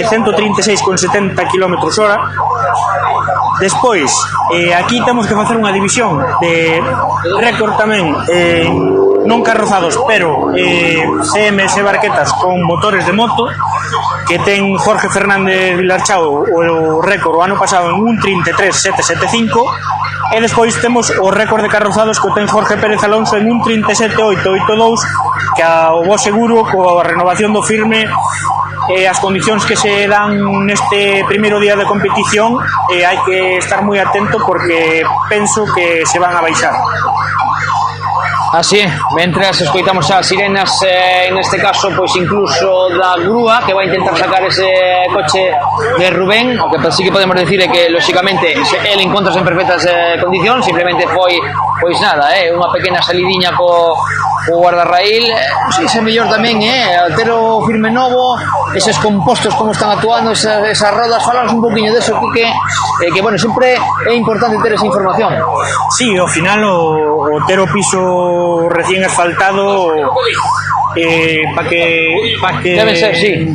136,70 km/h. Despois, aquí temos que facer unha división de récord tamén non carrozados, pero CMS barquetas con motores de moto, que ten Jorge Fernández Vilarchao o récord o ano pasado en 1:33.775, e despois temos o récord de carrozados que ten Jorge Pérez Alonso en 1:37.882, que ao bo seguro, coa renovación do firme e as condicións que se dan neste primeiro día de competición, hai que estar moi atento porque penso que se van a baixar. Así é, mentras escoitamos as sirenas, neste caso, pois incluso da grúa que vai intentar sacar ese coche de Rubén. O que sí que podemos decir é que, lóxicamente, el encontrase en perfectas condicións, simplemente foi, pois nada, unha pequena salidiña co guardarraíl. Si, é mellor tamén, ter o firme novo, eses compostos como están actuando, esas rodas, falamos un poquinho deso, que bueno, sempre é importante ter esa información. Sí, ao final o ter o piso recién asfaltado, para que debe ser, sí,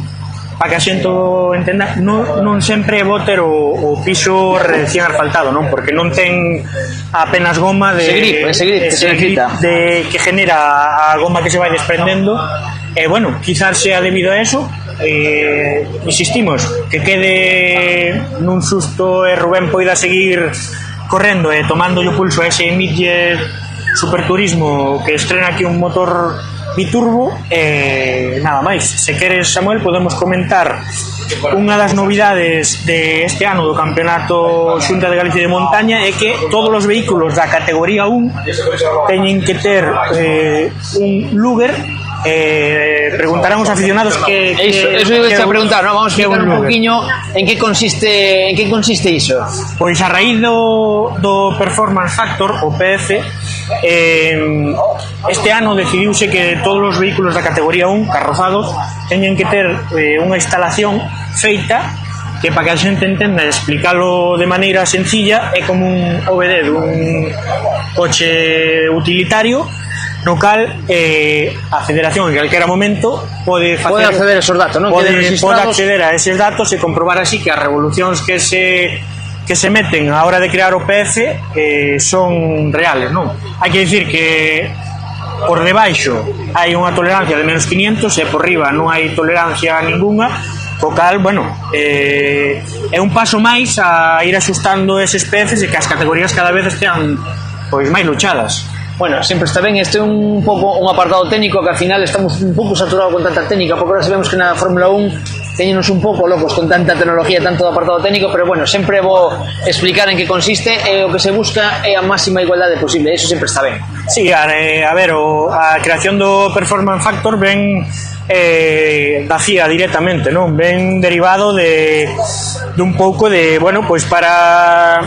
para que a xente entenda, non sempre é bo ter o piso recién asfaltado, non? Porque non ten apenas goma de ese grip que genera a goma que se vai desprendendo. E bueno, quizás sea debido a eso. Insistimos, que quede nun susto e Rubén poida seguir correndo e tomando o pulso a ese Midget Superturismo que estrena aquí un motor biturbo. Nada máis, se queres, Samuel, podemos comentar unha das novidades de este ano do Campeonato Xunta de Galicia de Montaña, é que todos os vehículos da categoría 1 teñen que ter un Luger. Preguntarán os aficionados que eso iba a preguntar, ¿no? Vamos a explicar un poquinho en que consiste iso. Pois a raíz do Performance Factor, o PF, este ano decidiuse que todos os vehículos da categoría 1 carrozados teñen que ter unha instalación feita que, para que a xente entenda e explicalo de maneira sencilla, é como un OBD dun coche utilitario, no cal a federación en calquera momento pode acceder a esos datos, non? Pode acceder a eses datos e comprobar así que as revolucións que se meten a hora de crear o PF son reales, non? Hai que dicir que por debaixo hai unha tolerancia de menos 500 e por riba non hai tolerancia ninguna, co cal, bueno, é un paso máis a ir axustando eses PFs e que as categorías cada vez estean pois máis luchadas. Bueno, sempre está ben, este é un pouco un apartado técnico que al final estamos un pouco saturados con tanta técnica, porque ahora sabemos que na Fórmula 1 teñenos un pouco locos con tanta tecnología, tanto do apartado técnico, pero bueno, sempre vou explicar en que consiste, e o que se busca é a máxima igualdade posible, eso sempre está ben. Sí, a ver, a creación do Performance Factor ven da FIA directamente, non? Ven derivado de un pouco de, bueno, pois para,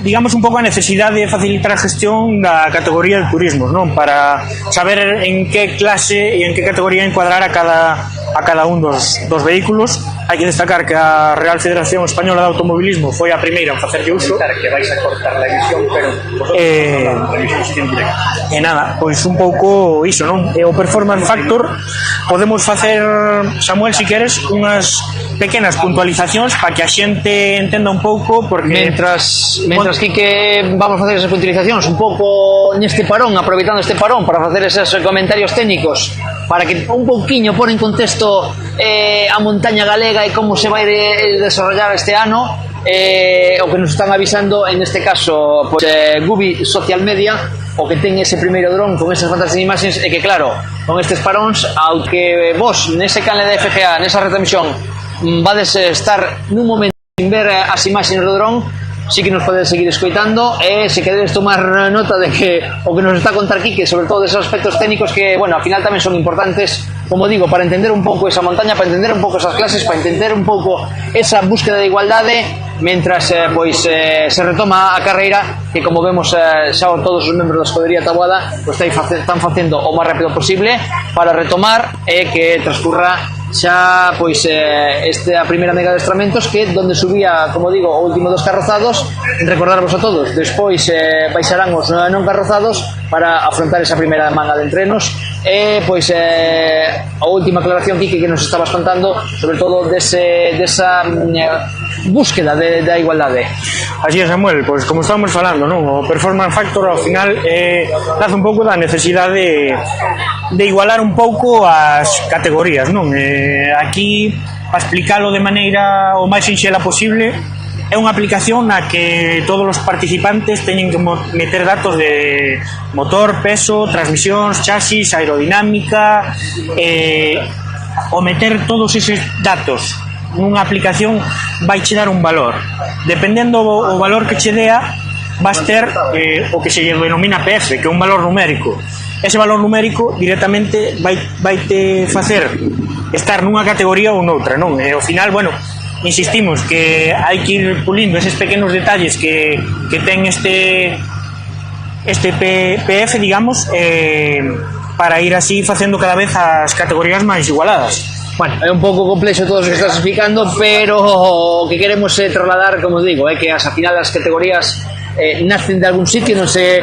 digamos, un pouco a necesidade de facilitar a gestión da categoría de turismos, non? Para saber en que clase e en que categoría encuadrar a cada un dos vehículos. Hai que destacar que a Real Federación Española de Automobilismo foi a primeira en facerlle uso. Que vais a cortar la emisión, pero e nada, pois un pouco iso, non? E o Performance Factor podemos facer, Samuel, si queres, unhas pequenas puntualizacións para que a xente entenda un pouco, porque Mentras que vamos a facer esas puntualizacións un pouco neste parón, aproveitando este parón para facer esos comentarios técnicos, para que un pouquiño pon en contexto a montaña galega e como se vai desarrollar este ano, o que nos están avisando en este caso, pues, Gubi Social Media, o que ten ese primeiro dron con esas fantásticas imaxes, e que claro, con estes paróns, aunque vos nese canle de FGA, nesa retransmisión, vades estar nun momento sin ver as imaxes do dron, sí que nos podedes seguir escoitando, e se queredes tomar nota de que o que nos está a contar Quique, sobre todo deses aspectos técnicos que, bueno, al final tamén son importantes, como digo, para entender un pouco esa montaña, para entender un pouco esas clases, para entender un pouco esa búsqueda de igualdade, mentras se retoma a carreira, que como vemos xa todos os membros da escudería Taboada pues están facendo o máis rápido posible para retomar e que transcurra xa pois esta primeira mega adestramentos que donde subía, como digo, o último dos carrozados. Recordarvos a todos, despois baixarán os non carrozados para afrontar esa primeira manga de entrenos. E pois a última aclaración, Quique, que nos estabas contando sobre todo desa búsqueda da igualdade. Así é, Samuel, pois como estamos falando, non? O performance factor ao final nace un pouco da necesidade de igualar un pouco as categorías, non? Aquí, para explicalo de maneira o máis sinxela posible, é unha aplicación na que todos os participantes teñen que meter datos de motor, peso, transmisións, chasis, aerodinámica, o meter todos eses datos nunha aplicación vai che dar un valor. Dependendo o valor que che dea, vas ter o que se denomina PF, que é un valor numérico. Ese valor numérico directamente vai te facer estar nunha categoría ou noutra, non? E ao final, bueno, insistimos que hai que ir pulindo eses pequenos detalles que ten este PF, digamos, para ir así facendo cada vez as categorías máis igualadas. Bueno, é un pouco complexo todo o que estás explicando, pero o que queremos trasladar, como os digo, é que as final as categorías nacen de algún sitio, non se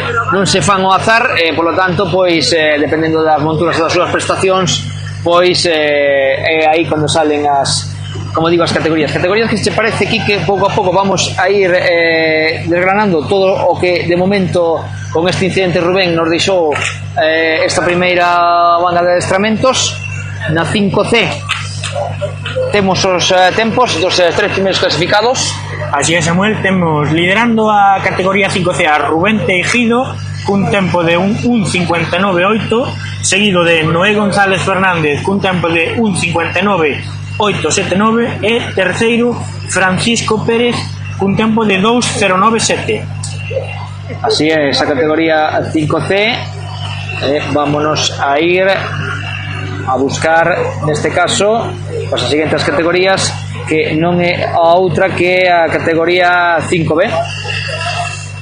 fan ao azar, polo tanto, pois, dependendo das monturas e das súas prestacións, pois, é aí cando salen as, como digo, as categorías. Categorías que se parece aquí que pouco a pouco vamos a ir desgranando todo o que de momento con este incidente Rubén nos deixou esta primeira banda de adestramentos. Na 5C temos os tempos dos tres primeiros clasificados. Así é, Samuel, temos liderando a categoría 5C a Rubén Teijido cun tempo de 1:59.8, seguido de Noé González Fernández cun tempo de 1:59.879 e terceiro Francisco Pérez cun tempo de 2:09.7. Así é, esa categoría 5C. Vámonos a ir a buscar, neste caso, as seguintes categorías, que non é a outra que a categoría 5B.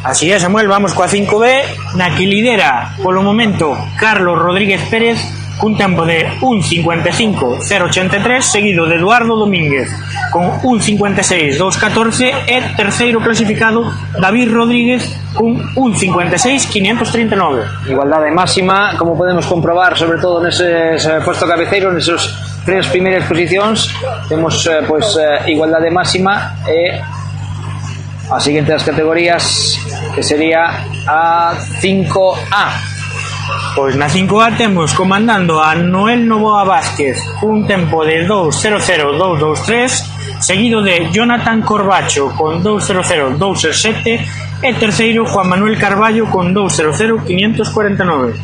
Así é, Samuel, vamos coa 5B, na que lidera polo momento Carlos Rodríguez Pérez cun tempo de 1:55.083, seguido de Eduardo Domínguez con 1:56.214 e terceiro clasificado David Rodríguez con 1:56.539. Igualdade máxima, como podemos comprobar, sobre todo neses puesto cabeceiro, neses tres primeiras posicións, temos igualdade máxima e as seguintes categorías, que sería a 5A. Pois na 5A temos comandando a Noel Novoa Vázquez cun tempo de 2:00.223, seguido de Jonathan Corbacho con 2:00.267 e terceiro Juan Manuel Carballo con 2:00.549.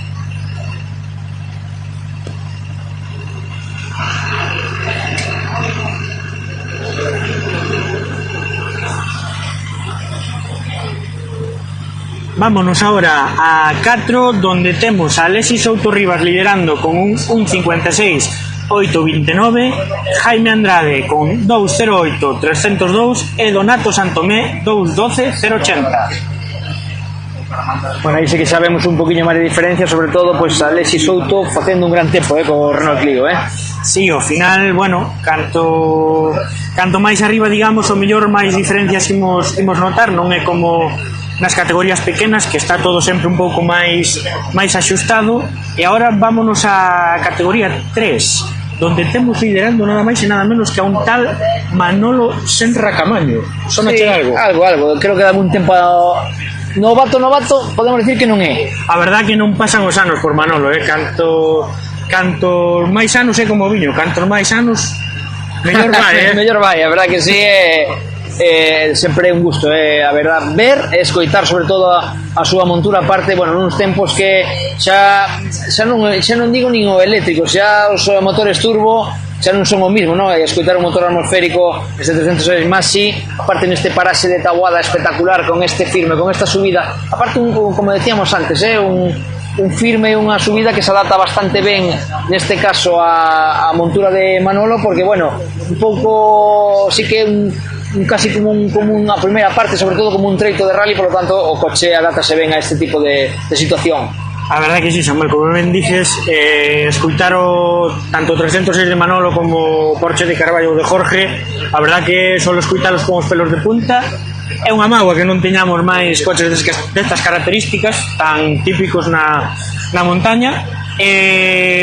Vámonos ahora a 4, donde temos a Alexis Souto Rivas liderando con un 1:56.829, Jaime Andrade con 2:08.302 e Donato Santomé 2:12.080. Bueno, aí sí que sabemos un poquinho máis de diferencia, sobre todo pois Alexis Souto facendo un gran tempo co Renault Clio, Sí, ao final, bueno, canto máis arriba, digamos, o mellor máis diferencias imos notar, non é como nas categorías pequenas, que está todo sempre un pouco máis axustado. E agora vámonos á categoría 3, donde temos liderando nada máis e nada menos que a un tal Manolo Senra Camaño. Sonache algo, creo que dame un tempo novato, podemos decir que non é. A verdad que non pasan os anos por Manolo, cantos máis anos é como viño, cantos máis anos mellor vai, mellor vai, a verdad que sí, sempre é un gusto, a verdad, ver e escoitar sobre todo a súa montura, aparte, bueno, nuns tempos que xa non digo nin o eléctrico, xa os motores turbo xa non son o mismo, non? E escoitar un motor atmosférico este 306 Maxi, aparte neste paraxe de Taboada espectacular, con este firme, con esta subida, aparte como decíamos antes, un firme e unha subida que se adapta bastante ben neste caso a montura de Manolo, porque, bueno, un pouco sí que casi como unha primeira parte, sobre todo como un treito de rally, por lo tanto o coche adaptase ben a este tipo de situación. A verdade que sí, Samuel, como ben dices, escutar tanto 306 de Manolo como Porsche de Carballo ou de Jorge, a verdade que solo escuitalos con os pelos de punta. É unha mágoa que non teñamos máis coches destas características tan típicos na montaña.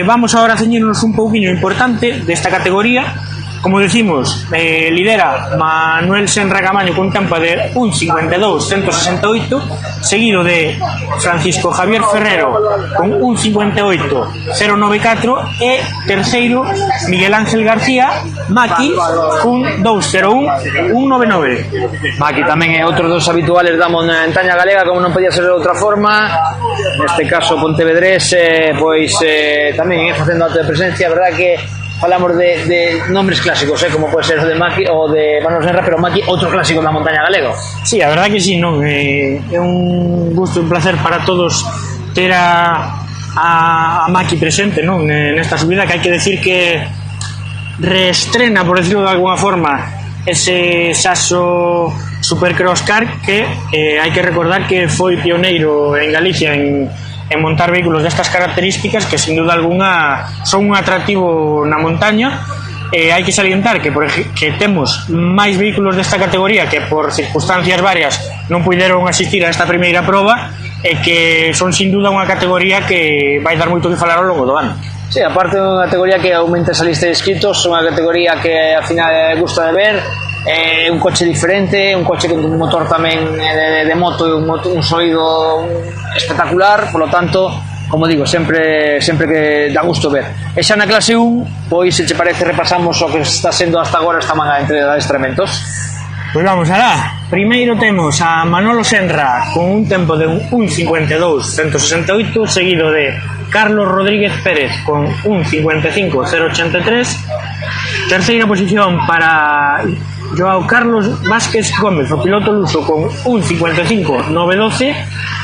Vamos agora a ceñirnos un pouquiño importante desta categoría. Como decimos, lidera Manuel Senra Camaño con tempo de 1.52.168, seguido de Francisco Javier Ferrero con 1.58.094 e terceiro Miguel Ángel García Maki con 2.01.199. Maki tamén é outro dos habituales da montaña galega, como non podía ser de outra forma. Neste caso Pontevedrés pois tamén facendo alta presencia. A verdade que falamos de nombres clásicos, como pode ser o de Maki ou de Manuel Senra, pero Maki outro clásico da montaña galega. Sí, a verdade que sí, non? É un gusto e un placer para todos ter a Maki presente, non? Nesta subida, que hai que decir que reestrena, por decirlo de alguna forma, ese Saxo Supercross Car, que hai que recordar que foi pioneiro en Galicia en montar vehículos destas características, que sin duda alguna son un atractivo na montaña. Hai que salientar que temos máis vehículos desta categoría que por circunstancias varias non puideron asistir a esta primeira proba, e que son sin duda unha categoría que vai dar moito que falar ao longo do ano. Sí, aparte de unha categoría que aumenta esa lista de inscritos, unha categoría que ao final gusta de ver, un coche diferente, un coche con un motor tamén de moto e un sonido espectacular, polo tanto, como digo, sempre que dá gusto ver. E xa na clase 1, pois, se che parece, repasamos o que está sendo hasta agora esta manga entre adestramentos. Pois vamos alá. Primeiro temos a Manolo Senra con un tempo de 1.52.168, seguido de Carlos Rodríguez Pérez con 1.55.083. Terceira posición para Joao Carlos Vázquez Gómez, o piloto luso, con 1.55.912.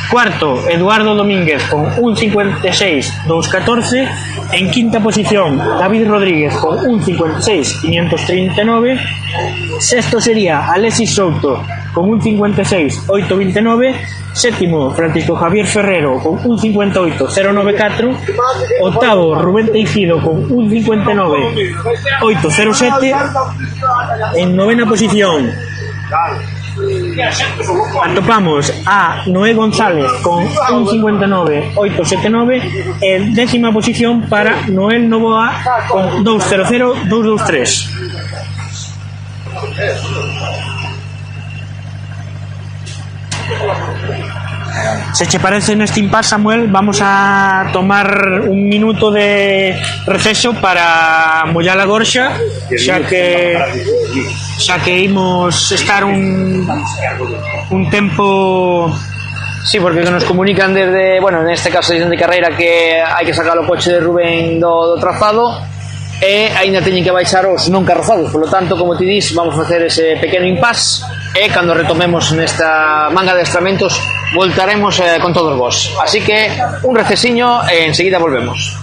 Cuarto, Eduardo Domínguez con 1.56.214. En quinta posición, David Rodríguez con 1.56.539. Sexto sería Alexis Souto con 1.56.829. Séptimo, Francisco Javier Ferrero con 1.58.094. Octavo, Rubén Teijido con 1.59.807. En novena posición atopamos a Noé González con 1.59.879. En décima posición para Noel Novoa con 2.00.223. Se che parece neste impasse, Samuel, vamos a tomar un minuto de receso para mollar a gorxa, xa que imos estar un tempo. Sí, porque nos comunican desde, bueno, neste caso desde Carreira, que hai que sacar o coche de Rubén do trazado, e aínda teñen que baixar os non carrozados. Por lo tanto, como ti dis, vamos a facer ese pequeno impasse, e cando retomemos nesta manga de adestramentos voltaremos con todos vos. Así que un recesiño e enseguida volvemos.